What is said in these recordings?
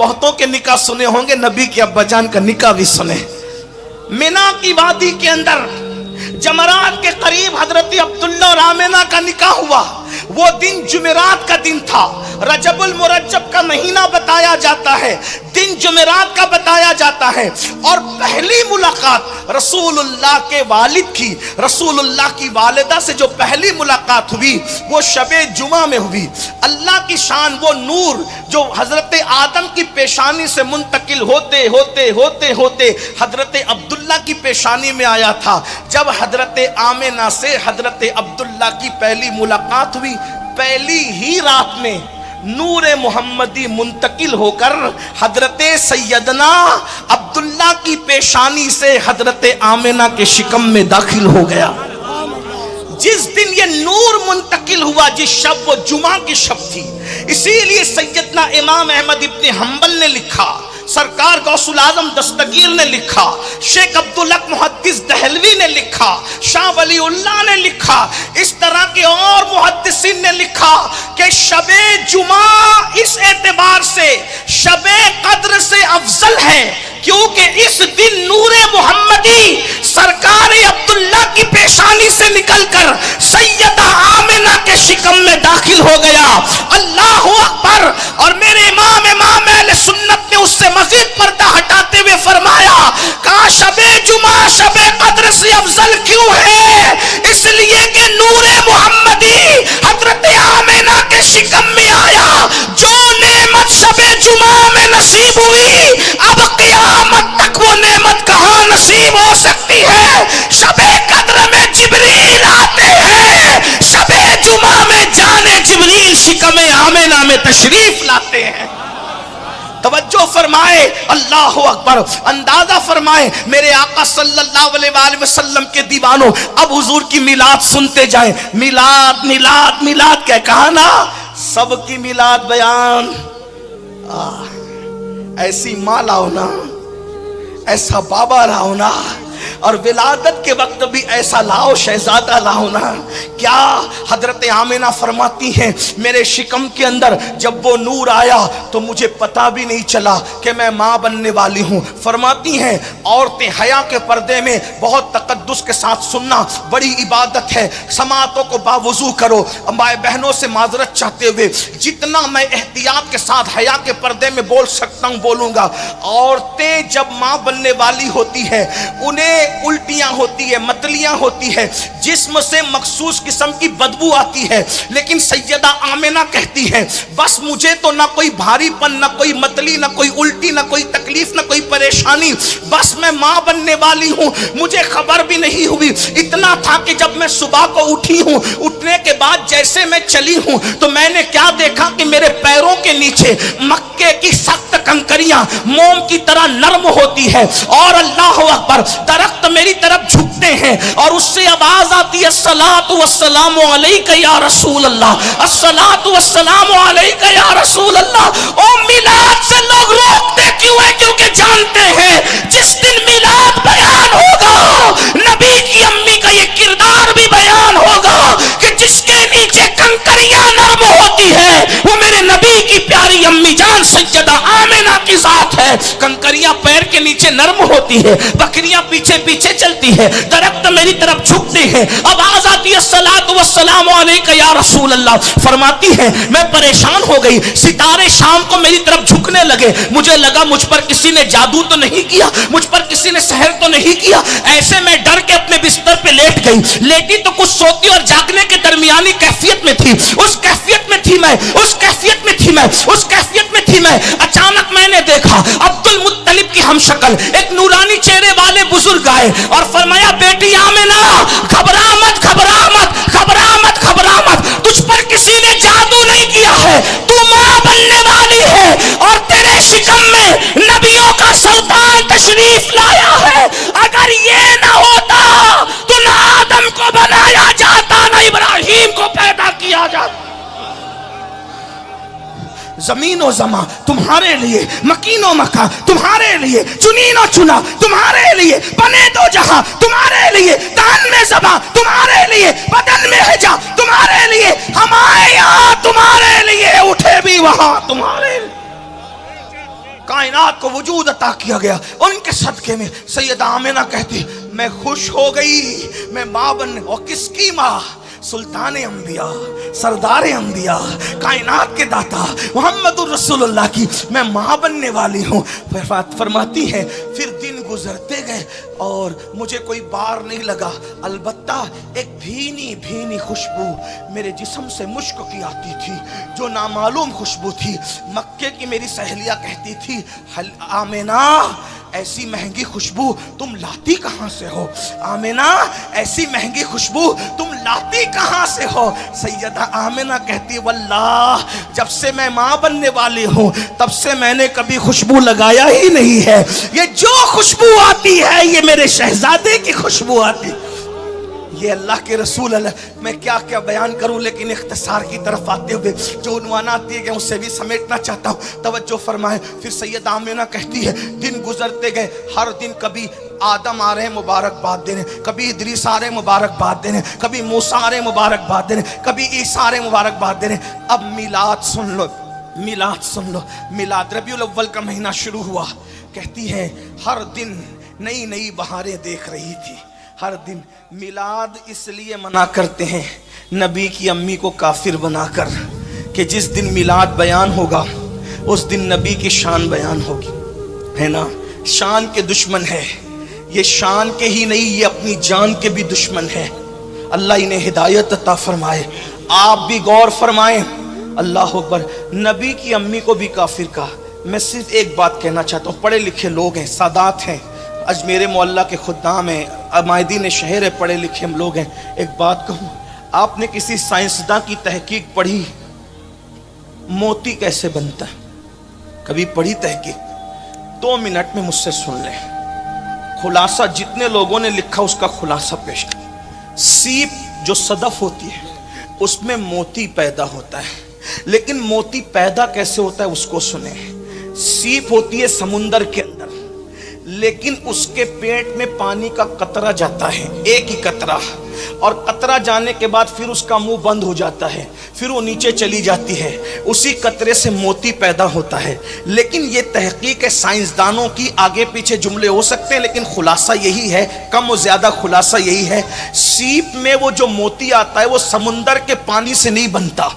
बहुतों के निकाह सुने होंगे, नबी के अब्बा जान का निकाह भी सुने। मिना की वादी के अंदर जमरात के करीब हजरत अब्दुल्ला और आमिना का निकाह हुआ। वो दिन जुमेरात का दिन था, रजबुल मुरज्जब का महीना बताया जाता है, दिन जुमेरात का बताया जाता है। और पहली मुलाकात रसूलुल्लाह के वालिद की, रसूलुल्लाह की वालिदा से जो पहली मुलाकात हुई वो शबे जुमा में हुई। अल्लाह की शान, वो नूर जो हजरत आदम की पेशानी से मुंतकिल होते होते होते होते हजरत अब्दुल्ला की पेशानी में आया था। जब हजरत आमिना से हजरत अब्दुल्ला की पहली मुलाकात हुई, पहली ही रात में नूर मोहम्मदी मुंतकिल होकर हजरत सैयदना अब्दुल्ला की पेशानी से हजरत आमिना के शिकम में दाखिल हो गया। जिस दिन ये नूर मुंतकिल हुआ, जिस शब वो जुमा की शब थी, इसीलिए सैयदना इमाम अहमद इब्न हंबल ने लिखा, सरकार गौसुल आजम दस्तगीर ने लिखा, शेख अब्दुल हक मुहद्दिस दहलवी ने लिखा, शाह वलीउल्लाह ने लिखा, इस तरह के और मुहद्दिसीन ने लिखा कि शबे जुमा इस एतबार से शबे कद्र से अफजल है क्योंकि इस दिन नूरे मोहम्मदी सरकार अब्दुल्ला की पेशानी से निकलकर सैयदा आमिना के शिकम में दाखिल हो गया। अल्लाह अकबर। और मेरे इमाम अहले सुन्नत ने उससे मजीद पर्दा हटाते हुए फरमाया, कहा शबे जुमा शबे कद्र से अफजल क्यों है? इसलिए कि नूरे मोहम्मदी हजरत आमिना के शिकम में आया। जो नेमत शबे जुमा में नसीब हुई, अब क़यामत तक वो नेमत कहां नसीब हो सकती है? शबे कद्र में जिब्रील आते हैं, शबे जुमा में जाने जिब्रील शिकम आमिना में तशरीफ लाते हैं। तवज्जो फरमाए, अल्लाह अकबर। अंदाजा फरमाए मेरे आका सल्लल्लाहु अलैहि वसल्लम के दीवानों, अब हुजूर की मिलाद सुनते जाएं। मिलाद मिलाद मिलाद क्या कहा ना, सबकी मिलाद बयान। ऐसी माँ लाओ ना, ऐसा बाबा लाओ ना, और विलादत के वक्त भी ऐसा लाओ, शहजादा लाओ ना। क्या हजरत आमिना फरमाती हैं, मेरे शिकम के अंदर जब वो नूर आया तो मुझे पता भी नहीं चला कि मैं माँ बनने वाली हूँ। फरमाती हैं औरतें हया के पर्दे में बहुत तकद्दुस के साथ सुनना बड़ी इबादत है, समातों को बावुजू करो। माए बहनों से माजरत चाहते हुए जितना मैं एहतियात के साथ हया के पर्दे में बोल सकता हूँ बोलूँगा। औरतें जब माँ बनने वाली होती है उन्हें उल्टियां होती है, मतलियां होती है, जिस्म से मखसूस किस्म की बदबू आती है। लेकिन सैयदा आमिना कहती है बस मुझे तो ना कोई भारीपन, ना कोई मतली, ना कोई उल्टी, ना कोई तकलीफ, ना कोई परेशानी, बस मैं माँ बनने वाली हूँ, मुझे खबर भी नहीं हुई। इतना था कि जब मैं सुबह को उठी हूँ, उठने के बाद जैसे मैं चली हूँ तो मैंने क्या देखा कि मेरे पैरों के नीचे मक्के की सख्त कंकरियां मोम की तरह नरम होती है और अल्लाह अकबर दरख्त मेरी तरफ झुकते हैं और उससे आवाज आती है, अस्सलातु वस्सलामु अलैका या रसूल अल्लाह, अस्सलातु वस्सलामु अलैका या रसूल अल्लाह। ओ मिलाद से लोग रोकते क्यों है? क्योंकि जानते हैं जिस दिन मिलाद बयान होगा, नबी की अम्मी का ये किरदार भी बयान होगा कि जिसके नीचे कंकरियां नरम होती है वो मेरे नबी की प्यारी अम्मी जान सैयदा आमिना की जात है। कंकरियां पैर के नीचे नरम होती है, बकरियां पीछे पीछे चलती है, दरख्त मेरी तरफ झुकते हैं, आवाज आती है सलातु वस्सलामु अलैका या रसूल अल्लाह। फरमाती है मैं परेशान हो गई, सितारे शाम को मेरी तरफ झुकने लगे, मुझे लगा मुझ पर किसी ने जादू तो नहीं किया, मुझ पर किसी ने सहर तो नहीं किया। ऐसे में डर के अपने बिस्तर पे लेट गई। लेटी तो कुछ सोती और जागने के दरमियानी कैफियत में थी, उस कैफियत में थी मैं, उस कैफियत में थी मैं, उस कैफियत में थी मैं। अचानक मैंने देखा अब्दुल मुत्तलिब की हमशक्ल एक नूरानी चेहरे वाले बुजुर्ग आए और फरमाया बेटी आमिना घबरा मत, घबरा मत, घबरा मत, घबरा मत, तुझ पर किसी ने जादू नहीं किया है, तू मां बनने वाली है और तेरे शिकम में नबियों का सुल्तान तशरीफ लाया है। अगर ये ना होता तो ना आदम को बनाया जाता, ना इब्राहिम को पैदा किया जाता। जमीन और जमा तुम्हारे लिए, मकीन और मका तुम्हारे लिए, चुनीन और चुना तुम्हारे लिए, बने दो जहां तुम्हारे लिए, दान में जबा तुम्हारे लिए, बदन में हिजा तुम्हारे लिए, हम आए यहाँ तुम्हारे लिए, उठे भी वहां तुम्हारे लिए। कायनात को वजूद अता किया गया, उनके सदके में सैयदा आमिना कहती मैं खुश हो गई, मैं माँ बनने। और किसकी माँ? सुल्तान अंबिया, सरदार अंबिया, कायनात के दाता मोहम्मदुर रसूलुल्लाह की मैं माँ बनने वाली हूँ। फरमाती है फिर दिन गुजरते गए और मुझे कोई बार नहीं लगा, अलबत्ता एक भीनी भीनी खुशबू मेरे जिस्म से मुश्क की आती थी, जो नामालूम खुशबू थी। मक्के की मेरी सहेलियाँ कहती थी आमिना ऐसी महंगी खुशबू तुम लाती कहाँ से हो? आमिना ऐसी महंगी खुशबू तुम लाती कहाँ से हो? सैयदा आमिना कहती वल्लाह जब से मैं माँ बनने वाली हूँ तब से मैंने कभी खुशबू लगाया ही नहीं है। ये जो खुशबू आती है ये मेरे शहजादे की खुशबू आती। ये अल्लाह के रसूल मैं क्या क्या बयान करूं, लेकिन इख्तिसार की तरफ आते हुए जो उन्वानात दिए गए उससे भी समेटना चाहता हूं। तवज्जो फरमाएं। फिर सैयदा आमिना कहती है दिन गुजरते गए, हर दिन कभी आदम आ रहे मुबारकबाद देने, कभी इदरीस आ रहे मुबारकबाद देने, कभी मूसा आ रहे मुबारकबाद देने, कभी ईसा आ रहे मुबारकबाद देने। अब मिलाद सुन लो, मिलाद सुन लो। मिलाद रबीउल अव्वल का महीना शुरू हुआ। कहती है हर दिन नई नई बहारें देख रही थी, हर दिन। मिलाद इसलिए मना करते हैं नबी की अम्मी को काफिर बनाकर कि जिस दिन मिलाद बयान होगा उस दिन नबी की शान बयान होगी, है ना। शान के दुश्मन है ये, शान के ही नहीं ये अपनी जान के भी दुश्मन है। अल्लाह इन्हें हिदायत अता फरमाए, आप भी गौर फरमाएं। अल्लाह अकबर। नबी की अम्मी को भी काफिर कहा। मैं सिर्फ एक बात कहना चाहता हूँ, पढ़े लिखे लोग हैं, सादात हैं, अजमेर मोहल्ला के खुद्दाम हैं, अमायदीन शहर है, पढ़े लिखे हम लोग हैं। एक बात कहूँ, आपने किसी साइंसदान की तहकीक पढ़ी मोती कैसे बनता है? कभी पढ़ी तहकीक? 2 मिनट में मुझसे सुन लें। खुलासा जितने लोगों ने लिखा उसका खुलासा पेश कर। सीप जो सदफ होती है उसमें मोती पैदा होता है, लेकिन मोती पैदा कैसे होता है उसको सुने। सीप होती है समुंदर के अंदर, लेकिन उसके पेट में पानी का कतरा जाता है, एक ही कतरा, और कतरा जाने के बाद फिर उसका मुंह बंद हो जाता है, फिर वो नीचे चली जाती है, उसी कतरे से मोती पैदा होता है। लेकिन ये तहकीक है साइंसदानों की, आगे पीछे जुमले हो सकते हैं लेकिन खुलासा यही है, कम और ज्यादा खुलासा यही है। सीप में वो जो मोती आता है वो समुंदर के पानी से नहीं बनता,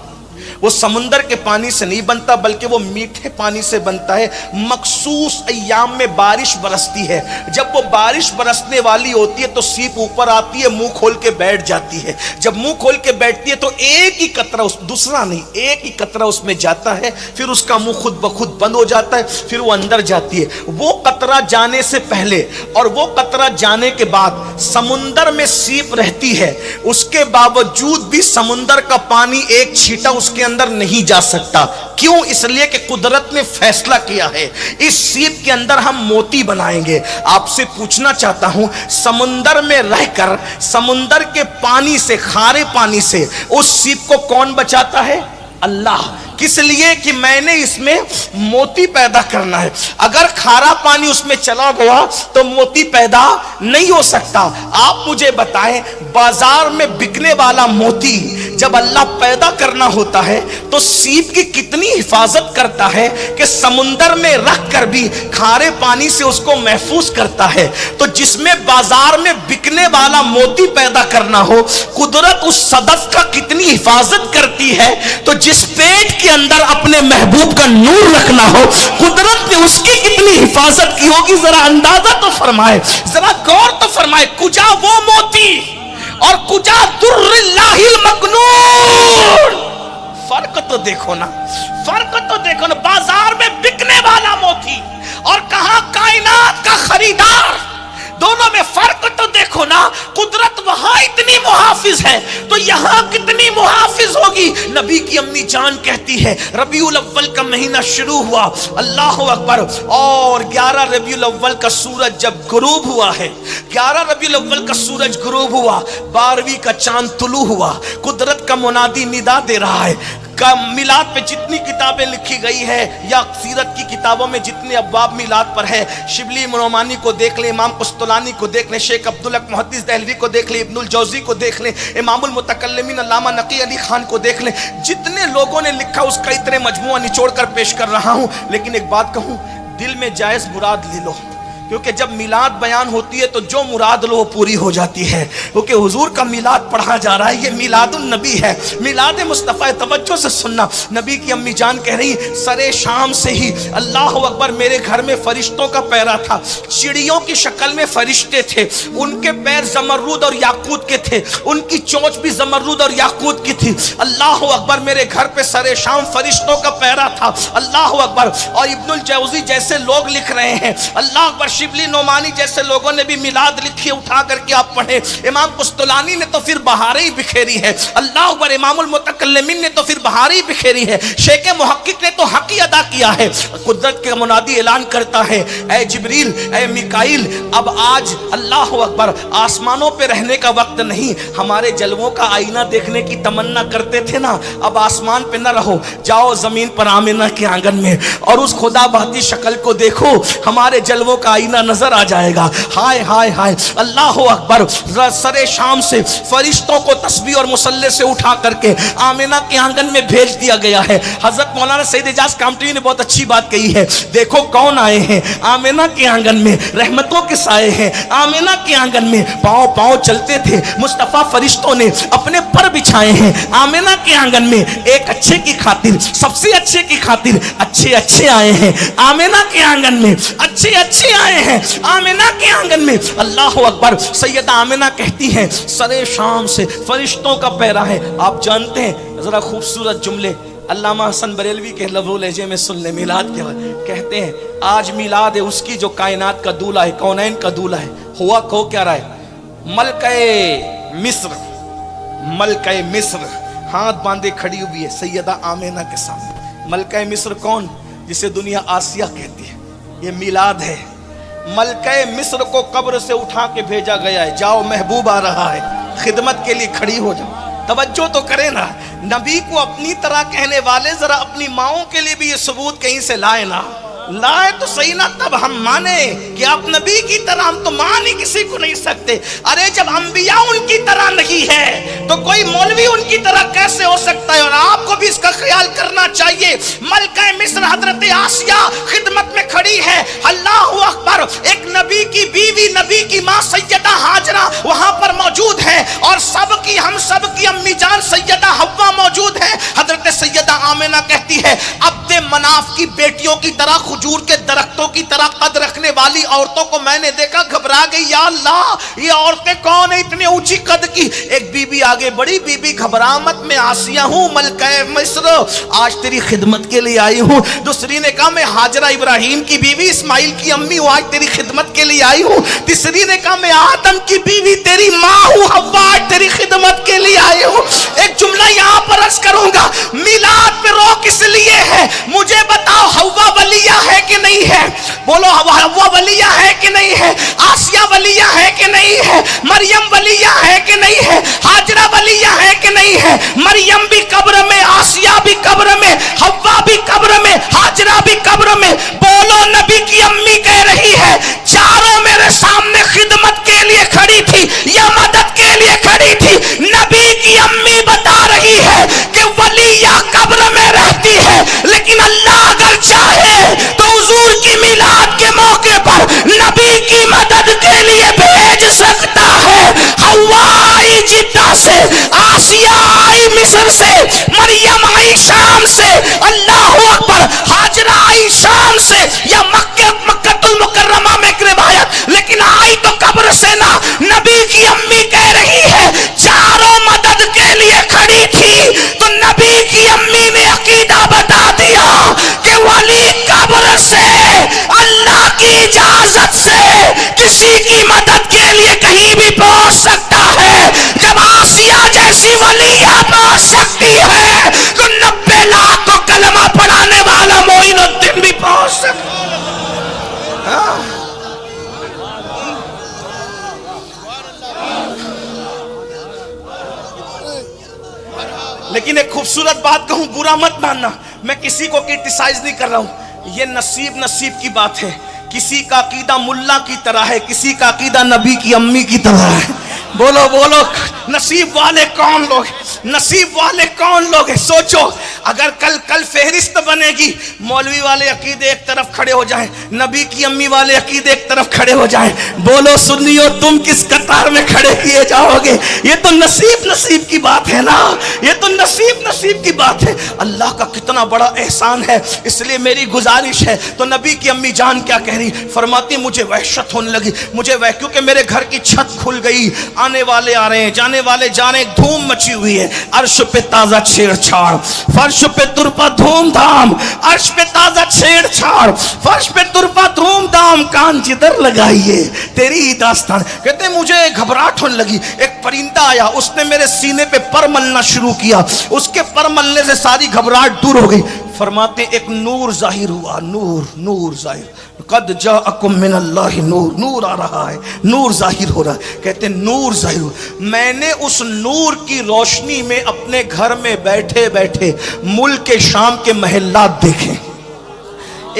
वो समुंदर के पानी से नहीं बनता, बल्कि वो मीठे पानी से बनता है। मखसूस अय्याम में बारिश बरसती है, जब वो बारिश बरसने वाली होती है तो सीप ऊपर आती है, मुंह खोल के बैठ जाती है। जब मुंह खोल के बैठती है तो एक ही कतरा, दूसरा नहीं, एक ही कतरा उसमें जाता है, फिर उसका मुंह खुद ब खुद बंद हो जाता है, फिर वो अंदर जाती है। वो कतरा जाने से पहले और वो कतरा जाने के बाद समुंदर में सीप रहती है, उसके बावजूद भी समुंदर का पानी एक छींटा उसके अंदर नहीं जा सकता। क्यों? इसलिए कि कुदरत ने फैसला किया है इस सीप के अंदर हम मोती बनाएंगे। आपसे पूछना चाहता हूं, समुंदर में रहकर समुंदर के पानी से, खारे पानी से उस सीप को कौन बचाता है? अल्लाह। किस लिए? कि मैंने इसमें मोती पैदा करना है। अगर खारा पानी उसमें चला गया तो मोती पैदा नहीं हो सकता। आप मुझे बताएं, बाजार में बिकने वाला मोती जब अल्लाह पैदा करना होता है तो सीप की कितनी हिफाजत करता है कि समुंदर में रख कर भी खारे पानी से उसको महफूज करता है। तो जिसमें बाजार में बिकने वाला मोती पैदा करना हो, कुदरत उस सदफ का कितनी हिफाजत करती है। तो जिस पेट के अंदर अपने महबूब का नूर रखना हो, कुदरत ने उसकी कितनी हिफाजत की होगी, जरा अंदाजा तो फरमाए, जरा गौर तो फरमाए। कुजा वो मोती और कुजा दुर्रिल्लाहिल मकनून। फर्क तो देखो ना, फर्क तो देखो ना। बाजार में बिकने वाला मोती और कहां कायनात का खरीदार, दोनों में फर्क तो देखो ना। कुदरत वहां इतनी मुहाफिज है तो यहां कितनी मुहाफिज होगी। नबी की अम्मी जान कहती है रबीउल अव्वल का महीना शुरू हुआ, अल्लाह अकबर, और 11 रबीउल अव्वल का सूरज जब गुरूब हुआ है, 11 रबीउल अव्वल का सूरज गुरूब हुआ, 12वीं का चांद तुलू हुआ, कुदरत का मुनादी निदा दे रहा है। मिलाद पे जितनी किताबें लिखी गई है या सीरत की किताबों में जितने अब्वाब मिलाद पर है, शिबली मनोमानी को देख ले, इमाम कुस्तलानी को देख ले, शेख अब्दुल हक मुहद्दिस दहलवी को देख ले, इब्नुल जौजी को देख ले, इमामुल मुतकल्लिमीन अल्लामा नकी अली खान को देख ले, जितने लोगों ने लिखा उसका इतने मजमुआ निचोड़ कर पेश कर रहा हूं। लेकिन एक बात कहूं, دل میں جائز مراد لے لو، کیونکہ جب میلاد بیان ہوتی ہے تو جو مراد لو وہ پوری ہو جاتی ہے، کیونکہ حضور کا میلاد پڑھا جا رہا ہے، یہ میلاد النبی ہے، میلاد مصطفیٰ۔ توجہ سے سننا، نبی کی امی جان کہہ رہی سرے شام سے ہی اللہ اکبر میرے گھر میں فرشتوں کا پیرا تھا، چڑیوں کی شکل میں فرشتے تھے، ان کے پیر زمرد اور یاقوت کے تھے، ان کی چونچ بھی زمرد اور یاقوت کی تھی۔ اللہ اکبر، میرے گھر پہ سرے شام فرشتوں کا پیرا تھا، اللہ اکبر۔ اور ابن الجوزی جیسے لوگ لکھ رہے ہیں، اللہ اکبر، شبلی نعمانی جیسے لوگوں نے بھی میلاد لکھی، اٹھا کر کے آپ پڑھیں۔ امام قسطلانی نے تو پھر بہاریں ہی بکھیری ہے، اللہ اکبر۔ امام المتکلمین نے تو پھر بہاریں ہی بکھیری ہے، شیخ محقق نے تو حق ہی ادا کیا ہے۔ قدرت کا منادی اعلان کرتا ہے، اے جبریل، اے میکائیل، اب آج اللہ اکبر آسمانوں پہ رہنے کا وقت نہیں، ہمارے جلووں کا آئینہ دیکھنے کی تمنا کرتے تھے نا، اب آسمان پہ نہ رہو، جاؤ زمین پر آمنہ کے آنگن میں اور اس خدا بہتی شکل کو دیکھو، ہمارے جلووں کا آئینہ نظر آ جائے گا۔ ہائے ہائے ہائے، اللہ اکبر۔ سرے شام سے فرشتوں کو تسبیح اور مصلی سے اٹھا کر کے آمنہ کے آنگن میں بھیج دیا گیا ہے۔ حضرت مولانا سید اعجاز کامٹی نے بہت اچھی بات کہی ہے، دیکھو کون آئے ہیں آمنہ کے آنگن میں، رحمتوں کے سائے ہیں آمنہ کے آنگن میں، پاؤں پاؤں چلتے تھے مصطفیٰ، فرشتوں نے اپنے پر بچھائے ہیں آمنہ کے آنگن میں، ایک اچھے کی خاطر، سب سے اچھے کی خاطر، اچھے اچھے آئے ہیں آمنہ کے آنگن میں، اچھے اچھے آئے ہیں آمنہ کے آنگن میں۔ اللہ اکبر۔ سیدہ آمنہ کہتی ہیں سرے شام سے فرشتوں کا پیرا ہے۔ آپ جانتے ہیں، ذرا خوبصورت جملے علامہ حسن بریلوی کے لفظ و لہجے میں سن لیں میلاد کے وقت، کہتے ہیں آج میلاد ہے اس کی جو کائنات کا دولہا ہے، کونین کا دولہا ہے، ہوا کو کیا رہا ہے؟ ملکہ مصر، ملکہ مصر ہاتھ باندھے کھڑی ہوئی ہے سیدہ آمنہ کے سامنے۔ ملکہ مصر کون؟ جسے دنیا آسیہ کہتی ہے، یہ میلاد ہے۔ ملکہ مصر کو قبر سے اٹھا کے بھیجا گیا ہے، جاؤ محبوب آ رہا ہے، خدمت کے لیے کھڑی ہو جاؤ۔ توجہ تو کریں نا، نبی کو اپنی طرح کہنے والے ذرا اپنی ماؤں کے لیے بھی یہ ثبوت کہیں سے لائے نا، لائے تو صحیح نا، تب ہم مانے کہ آپ نبی کی طرح، ہم تو مان ہی کسی کو نہیں سکتے۔ ارے جب انبیاء ان کی طرح نہیں ہے تو کوئی مولوی ان کی طرح کیسے ہو سکتا ہے؟ اور آپ کو بھی اس کا خیال کرنا چاہیے۔ ملکہ مصر حضرت آسیہ خدمت میں کھڑی ہے، اللہ اکبر۔ ایک نبی کی بیوی، نبی کی ماں سیدہ ہاجرہ وہاں پر موجود ہے، اور سب کی، ہم سب کی امی جان سیدہ حوا موجود ہے۔ حضرت سیدہ آمنہ کہتی ہے عبد مناف کی بیٹیوں کی طرح، کھجور کے درختوں کی طرح قد رکھنے والی عورتوں کو میں نے دیکھا، گھبرا گئی، یا اللہ یہ عورتیں کون ہیں اتنے اونچی قد کی؟ ایک بی بی آگے بڑی، بی بی گھبرا مت، میں آسیہ ہوں ملکہ مصر، آج تیری خدمت کے لیے آئی ہوں۔ دوسری نے کہا میں ہاجرہ ابراہیم کی بیوی، اسماعیل کی امی ہوں، آج تیری خدمت کے لیے آئی ہوں۔ تیسری نے کہا میں آدم کی بیوی تیری ماں ہوں، حوا، آج تیری خدمت کے لیے آئی ہوں۔ ایک جملہ یہاں پر عرض کروں گا، میلاد پہ رو کس لیے ہے؟ مجھے بتاؤ، حوا ولیہ ہے کہ نہیں ہے؟ بولو، حوا ولیہ ہے کہ نہیں ہے؟ آسیہ ولیہ ہے کہ نہیں ہے؟ مریم ولیہ ہے کہ نہیں ہے؟ ہاجرہ ولیہ ہے کہ نہیں ہے؟ مریم بھی قبر میں، آسیہ بھی قبر میں، حوا بھی قبر میں، ہاجرہ بھی قبر میں۔ بولو، نبی کی امی کہہ رہی ہے چاروں میرے سامنے خدمت کے لیے کھڑی تھی یا مدد کے لیے کھڑی تھی؟ نبی کی امی بتا رہی ہے کہ ولیہ قبر میں رہتی ہے، لیکن اللہ اگر چاہے تو حضور کی میلاد کے موقع پر نبی کی مدد کے لیے بھیج سکتا ہے۔ حوا آئی جدہ سے، آسیہ آئی مصر سے، مریم آئی شام سے، اللہ اکبر، ہاجرہ آئی شام سے یا مکہ المکرمہ میں ایک روایت، لیکن آئی تو قبر سے نا۔ نبی کی امی کہہ رہی ہے چاروں مدد کے لیے کھڑی تھی، تو نبی کی امی نے عقیدہ بتا دیا کہ ولی قبر سے اللہ کی اجازت سے کسی کی مدد کے لیے کہیں بھی پہنچ سکتا ہے۔ جب آسیہ جیسی ولیہ پہنچ سکتی ہے تو 90 لاکھ کو کلمہ پڑھانے والا معین الدین بھی پہنچ سکتا ہے۔ لیکن ایک خوبصورت بات کہوں، برا مت ماننا، میں کسی کو کرٹیسائز نہیں کر رہا ہوں، یہ نصیب کی بات ہے۔ کسی کا عقیدہ ملا کی طرح ہے، کسی کا عقیدہ نبی کی امی کی طرح ہے۔ بولو بولو، نصیب والے کون لوگ، نصیب والے کون لوگ ہیں؟ سوچو، اگر کل فہرست بنے گی، مولوی والے عقیدے ایک طرف کھڑے ہو جائیں، نبی کی امی والے عقیدے ایک طرف کھڑے ہو جائیں، بولو سنیو تم کس قطار میں کھڑے کیے جاؤ گے؟ یہ تو نصیب کی بات ہے نا، یہ تو نصیب کی بات ہے۔ اللہ کا کتنا بڑا احسان ہے۔ اس لیے میری گزارش ہے، تو نبی کی امی جان کیا کہہ رہی، فرماتی مجھے وحشت ہونے لگی، کیونکہ میرے گھر کی چھت کھل گئی، آنے والے آ رہے ہیں، جانے والے جا رہے ہیں، دھوم مچی ہوئی ہے، عرش پہ تازہ چھیڑ چھاڑ، فرش پہ ترپا دھوم دھام، عرش پہ تازہ چھیڑ چھاڑ، فرش پہ ترپا دھوم دھام، کان جدھر لگائیے تیری ہی داستان۔ کہتے ہیں مجھے گھبراہٹ ہونے لگی، ایک پرندہ آیا، اس نے میرے سینے پہ پر ملنا شروع کیا، اس کے پر ملنے سے ساری گھبراہٹ دور ہو گئی۔ فرماتے ایک نور ظاہر ہوا، نور ظاہر، قد جاءکم من اللہ نور آ رہا ہے، نور ظاہر ہو رہا ہے۔ کہتے ہیں نور ظاہر ہو، میں نے اس نور کی روشنی میں اپنے گھر میں بیٹھے بیٹھے ملک شام کے محلات دیکھے۔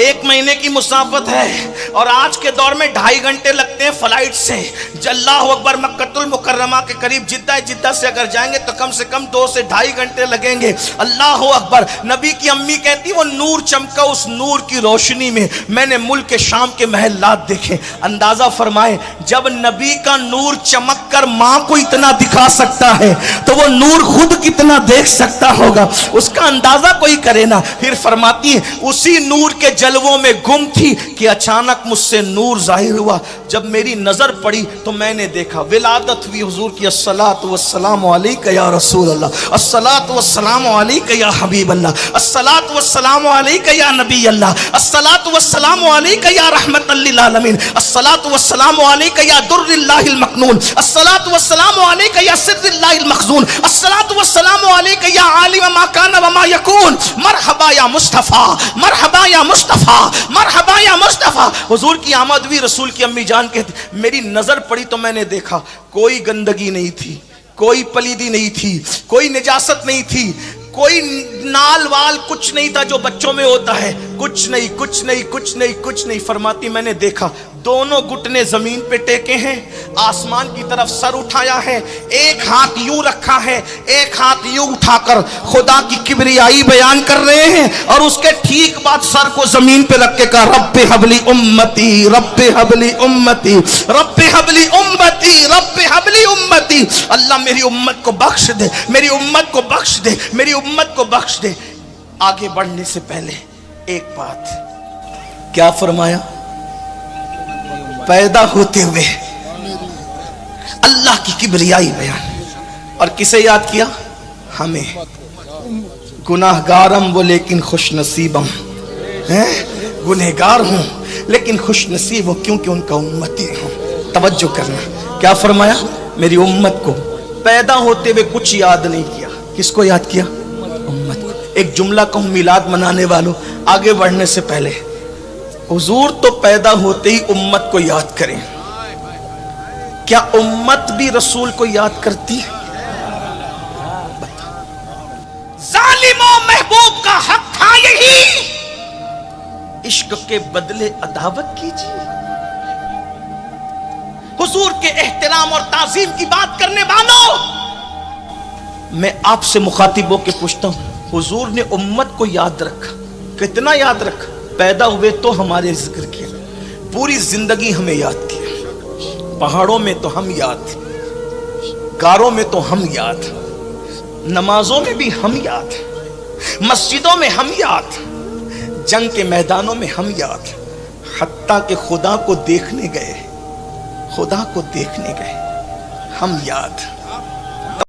1 مہینے کی مسافت ہے، اور آج کے دور میں 2.5 گھنٹے لگتے ہیں فلائٹ سے۔ اللہ اکبر، مکہ المکرمہ کے قریب جدہ سے اگر جائیں گے تو کم سے کم 2 سے 2.5 گھنٹے لگیں گے۔ اللہ اکبر۔ نبی کی امی کہتی وہ نور چمکا، اس نور کی روشنی میں نے ملک شام کے محلات دیکھے۔ اندازہ فرمائے جب نبی کا نور چمک کر ماں کو اتنا دکھا سکتا ہے تو وہ نور خود کتنا دیکھ سکتا ہوگا، اس کا اندازہ کوئی کرے نا۔ پھر فرماتی ہے اسی نور کے جلووں میں گم تھی کہ اچانک مجھ سے نور ظاہر ہوا، جب میری نظر پڑی تو میں نے دیکھا، ولادت ہوئی حضور کی، الصلاۃ والسلام علیک یا رسول اللہ، الصلاۃ والسلام علیک یا حبیب اللہ، الصلاۃ والسلام علیک یا نبی اللہ، الصلاۃ والسلام علیک یا رحمت للعالمین، الصلاۃ والسلام علیک یا در اللہ المکنون، الصلاۃ والسلام علیک یا سر اللہ المخزون، الصلاۃ والسلام علیک یا عالم ما کان وما یکون، مرحبا یا مصطفیٰ، مرحبا یا مصطفیٰ، مرحبا یا مصطفیٰ۔ حضور کی آمد ہوئی، رسول کی امی جان کہتی میری نظر پڑی تو میں نے دیکھا کوئی گندگی نہیں تھی، کوئی پلیدی نہیں تھی، کوئی نجاست نہیں تھی، کوئی نال وال کچھ نہیں تھا جو بچوں میں ہوتا ہے، کچھ نہیں۔ فرماتی میں نے دیکھا دونوں گھٹنے زمین پہ ٹیکے ہیں، آسمان کی طرف سر اٹھایا ہے، ایک ہاتھ یوں رکھا ہے، ایک ہاتھ یوں اٹھا کر خدا کی کبریائی بیان کر رہے ہیں، اور اس کے ٹھیک بعد سر کو زمین پہ رکھ کے کہا رب حبلی امتی، رب حبلی امتی، رب حبلی امتی، رب حبلی امتی، اللہ میری امت کو بخش دے، میری امت کو بخش دے، میری امت کو بخش دے۔ آگے بڑھنے سے پہلے ایک بات کیا فرمایا، پیدا ہوتے ہوئے اللہ کی کبریائی بیان، اور کسے یاد کیا، ہمیں، گناہگارم وہ لیکن خوش نصیبم، گنہگار ہوں لیکن خوش نصیب ہوں کیونکہ ان کا امتی ہوں۔ توجہ کرنا، کیا فرمایا، میری امت کو پیدا ہوتے ہوئے کچھ یاد نہیں کیا، کس کو یاد کیا، امت کو۔ ایک جملہ کہوں میلاد منانے والوں، آگے بڑھنے سے پہلے حضور تو پیدا ہوتے ہی امت کو یاد کریں، کیا امت بھی رسول کو یاد کرتی ہے؟ ظالم و محبوب کا حق تھا یہی، عشق کے بدلے عداوت کیجیے۔ حضور کے احترام اور تعظیم کی بات کرنے والوں، میں آپ سے مخاطب ہو کے پوچھتا ہوں، حضور نے امت کو یاد رکھا، کتنا یاد رکھا؟ پیدا ہوئے تو ہمارے ذکر کیا، پوری زندگی ہمیں یاد کیا، پہاڑوں میں تو ہم یاد، غاروں میں تو ہم یاد، نمازوں میں بھی ہم یاد، مسجدوں میں ہم یاد، جنگ کے میدانوں میں ہم یاد، حتیٰ کہ خدا کو دیکھنے گئے، خدا کو دیکھنے گئے ہم یاد۔